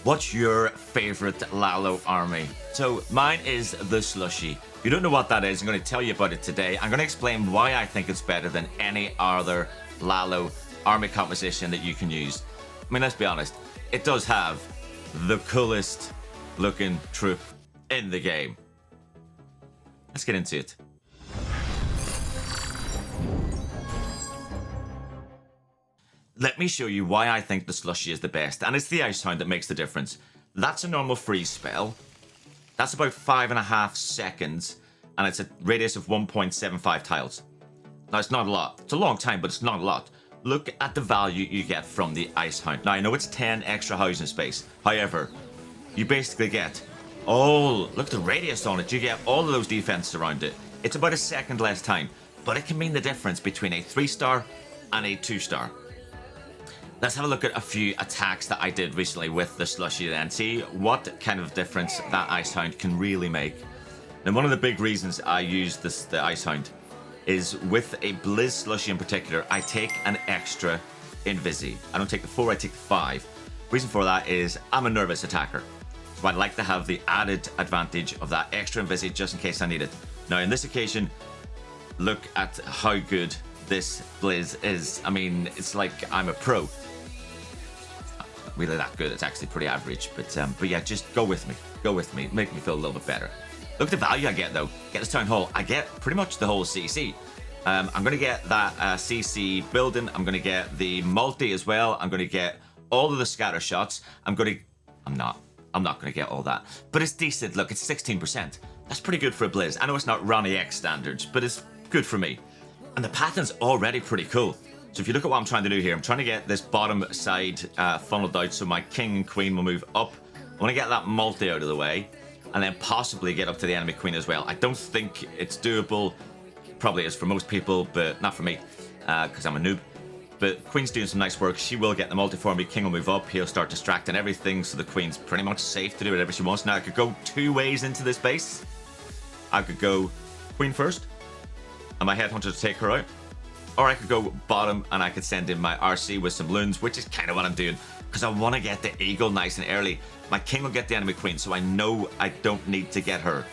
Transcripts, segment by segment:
What's your favorite Lalo army? So mine is the Slushy. If you don't know what that is, I'm going to tell you about it today. I'm going to explain why I think it's better than any other Lalo army composition that you can use. I mean, let's be honest, it does have the coolest looking troop in the game. Let's get into it. Let me show you why I think the Slushy is the best, and it's the Ice Hound that makes the difference. That's a normal freeze spell. That's about 5.5 seconds, and it's a radius of 1.75 tiles. Now, it's not a lot. It's a long time, but it's not a lot. Look at the value you get from the Ice Hound. Now, I know it's 10 extra housing space. However, you basically get look at the radius on it. You get all of those defenses around it. It's about a second less time, but it can mean the difference between a 3-star and a 2-star. Let's have a look at a few attacks that I did recently with the Slushy and see what kind of difference that Ice Hound can really make. Now, one of the big reasons I use the Ice Hound is with a BLIZZ Slushy in particular, I take an extra Invisi. I don't take the 4, I take the 5. Reason for that is I'm a nervous attacker. So I'd like to have the added advantage of that extra Invisi just in case I need it. Now, in this occasion, look at how good this BLIZZ is. I mean, it's like I'm a pro. Really that good. It's actually pretty average, but yeah, just go with me, make me feel a little bit better. Look at the value I get though. Get this Town Hall, I get pretty much the whole CC. I'm gonna get that CC building. I'm gonna get the multi as well. I'm gonna get all of the scatter shots. I'm not gonna get all that, but it's decent. Look, it's 16%. That's pretty good for a BLIZZ. I know it's not Ronnie X standards, but it's good for me. And the pattern's already pretty cool. So if you look at what I'm trying to do here, I'm trying to get this bottom side funneled out so my king and queen will move up. I want to get that multi out of the way and then possibly get up to the enemy queen as well. I don't think it's doable. Probably is for most people, but not for me because I'm a noob. But queen's doing some nice work. She will get the multi for me. King will move up. He'll start distracting everything, so the queen's pretty much safe to do whatever she wants. Now, I could go 2 ways into this base. I could go queen first and my headhunter to take her out. Or I could go bottom and I could send in my RC with some loons, which is kind of what I'm doing because I want to get the eagle nice and early. My king will get the enemy queen, so I know I don't need to get her.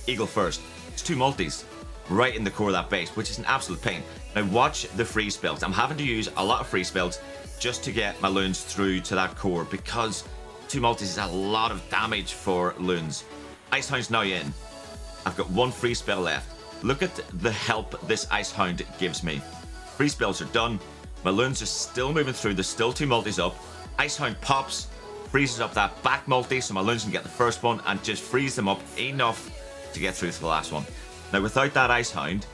Eagle first. It's 2 multis right in the core of that base, which is an absolute pain. Now watch the free spells. I'm having to use a lot of free spells just to get my loons through to that core because 2 multis is a lot of damage for loons. Ice Hound's now in. I've got 1 free spell left. Look at the help this Ice Hound gives me. Free spells are done. My loons are still moving through. There's still 2 multis up. Ice Hound pops, freezes up that back multi so my loons can get the first one and just freeze them up enough to get through to the last one. Now, without that Ice Hound,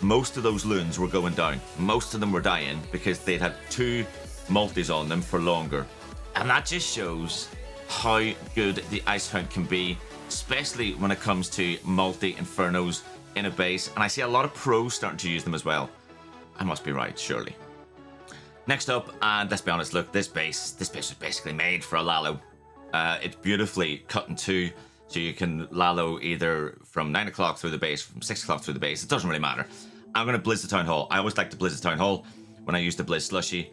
most of those loons were going down. Most of them were dying because they'd had 2 multis on them for longer. And that just shows how good the Ice Hound can be, especially when it comes to multi-infernos in a base, and I see a lot of pros starting to use them as well. I must be right, surely. Next up, and let's be honest, look, this base was basically made for a Lalo. It's beautifully cut in 2, so you can Lalo either from 9 o'clock through the base, from 6 o'clock through the base. It doesn't really matter. I'm going to BLIZZ the Town Hall. I always like to BLIZZ the Town Hall when I use the BLIZZ Slushy.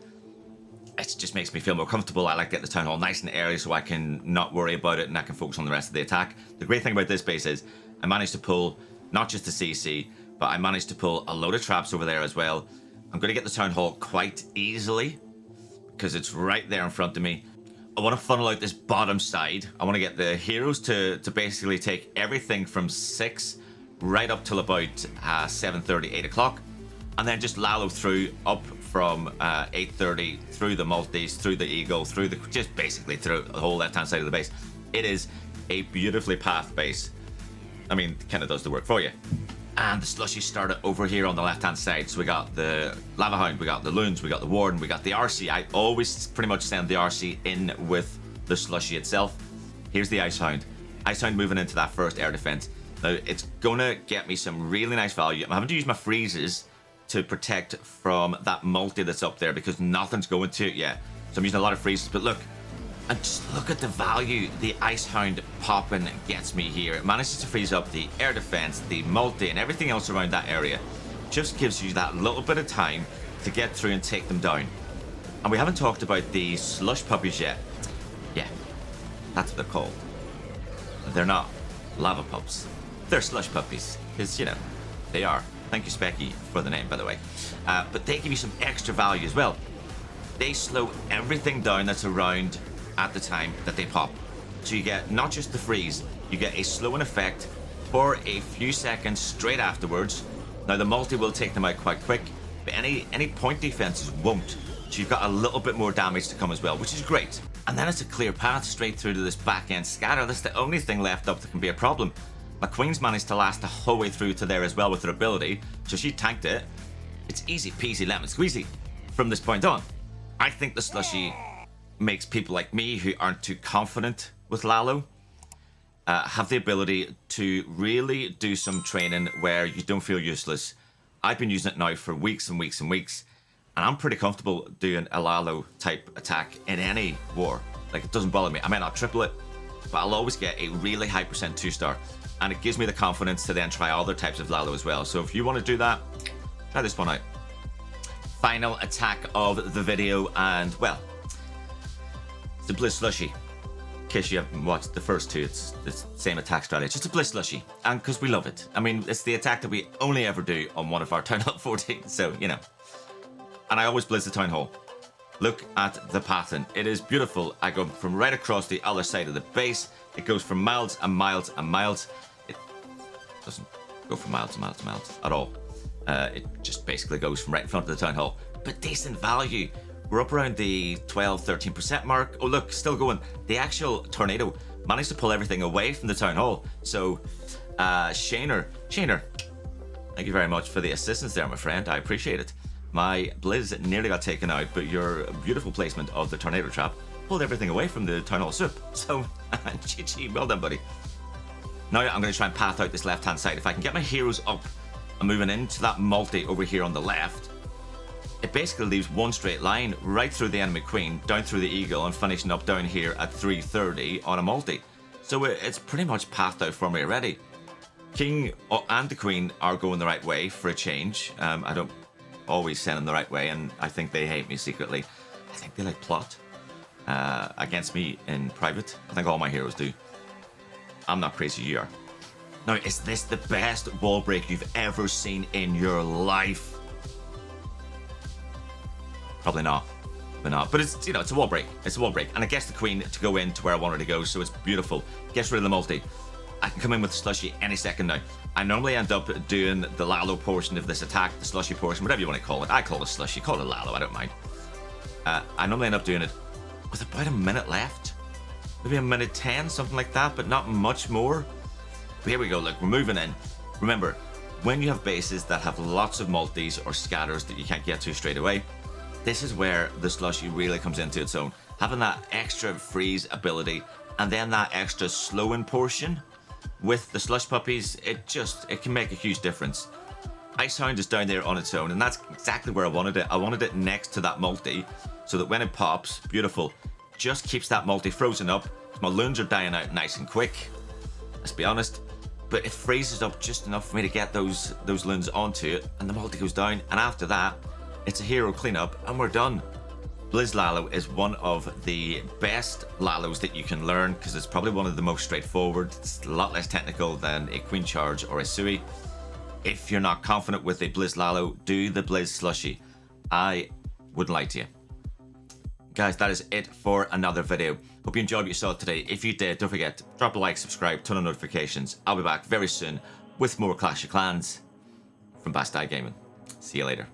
It just makes me feel more comfortable. I like to get the Town Hall nice and early so I can not worry about it and I can focus on the rest of the attack. The great thing about this base is I managed to pull not just the CC, but I managed to pull a load of traps over there as well. I'm going to get the Town Hall quite easily because it's right there in front of me. I want to funnel out this bottom side. I want to get the heroes to basically take everything from 6 right up till about 7:30, 8 o'clock. And then just Lalo through up from 8:30 through the multis, through the eagle, just basically through the whole left-hand side of the base. It is a beautifully pathed base. I mean, kind of does the work for you. And the Slushy started over here on the left-hand side. So we got the Lava Hound, we got the Loons, we got the Warden, we got the RC. I always pretty much send the RC in with the Slushy itself. Here's the Ice Hound. Ice Hound moving into that first air defense. Now, it's gonna get me some really nice value. I'm having to use my freezes to protect from that multi that's up there because nothing's going to it yet. So I'm using a lot of freezes, but look, and just look at the value the Ice Hound popping gets me here. It manages to freeze up the air defense, the multi, and everything else around that area. Just gives you that little bit of time to get through and take them down. And we haven't talked about the slush puppies yet. Yeah, That's what they're called. They're not lava pups. They're slush puppies. Because, you know, they are. Thank you, Specky, for the name, by the way. But they give you some extra value as well. They slow everything down that's around at the time that they pop. So you get not just the freeze, you get a slowing effect for a few seconds straight afterwards. Now the multi will take them out quite quick, but any point defenses won't. So you've got a little bit more damage to come as well, which is great. And then it's a clear path straight through to this back end scatter. That's the only thing left up that can be a problem. My Queen's managed to last the whole way through to there as well with her ability, so she tanked it. It's easy peasy lemon squeezy from this point on. I think the Slushy makes people like me who aren't too confident with Lalo have the ability to really do some training where you don't feel useless. I've been using it now for weeks and weeks and weeks, and I'm pretty comfortable doing a Lalo type attack in any war. Like, it doesn't bother me. I might not triple it, but I'll always get a really high percent 2-star, and it gives me the confidence to then try other types of Lalo as well. So if you want to do that, try this one out. Final attack of the video, and well, it's the BLIZZ Slushy. In case you haven't watched the first two, it's the same attack strategy. It's just a BLIZZ Slushy, and because we love it. I mean, it's the attack that we only ever do on one of our Town Hall 14, so, you know. And I always blizz the Town Hall. Look at the pattern. It is beautiful. I go from right across the other side of the base. It goes for miles and miles and miles. It doesn't go for miles and miles and miles at all. It just basically goes from right in front of the Town Hall. But decent value. We're up around the 12-13% mark. Oh look, still going. The actual tornado managed to pull everything away from the Town Hall. So, Shaner, thank you very much for the assistance there, my friend. I appreciate it. My Blizz nearly got taken out, but your beautiful placement of the tornado trap pulled everything away from the Town Hall soup. So, GG, well done, buddy. Now I'm going to try and path out this left-hand side. If I can get my heroes up and moving into that multi over here on the left, it basically leaves one straight line right through the enemy queen, down through the eagle, and finishing up down here at 330 on a multi. So it's pretty much pathed out for me already. King and the queen are going the right way for a change. I don't always send them the right way, and I think they hate me secretly. I think they like plot against me in private. I think all my heroes do. I'm not crazy, you are. Now, is this the best wall break you've ever seen in your life? Probably not. But it's, you know, it's a wall break. It's a wall break. And I guess the queen to go in to where I wanted to go, so it's beautiful. Gets rid of the multi. I can come in with the Slushy any second now. I normally end up doing the Lalo portion of this attack, the Slushy portion, whatever you want to call it. I call it Slushy, call it Lalo, I don't mind. I normally end up doing it with about a minute left. Maybe a minute 10, something like that, but not much more. But here we go, look, we're moving in. Remember, when you have bases that have lots of multis or scatters that you can't get to straight away, this is where the Slushy really comes into its own. Having that extra freeze ability and then that extra slowing portion with the slush puppies, it can make a huge difference. Ice Hound is down there on its own, and that's exactly where I wanted it. I wanted it next to that multi, so that when it pops, beautiful, just keeps that multi frozen up. My loons are dying out nice and quick, let's be honest, but it freezes up just enough for me to get those loons onto it, and the multi goes down, and after that, it's a hero cleanup, and we're done. BLIZZ Lalo is one of the best Lalos that you can learn, because it's probably one of the most straightforward. It's a lot less technical than a Queen Charge or a SUI. If you're not confident with a BLIZZ Lalo, do the BLIZZ Slushy. I wouldn't lie to you. Guys, that is it for another video. Hope you enjoyed what you saw today. If you did, don't forget, drop a like, subscribe, turn on notifications. I'll be back very soon with more Clash of Clans from BadStag Gaming. See you later.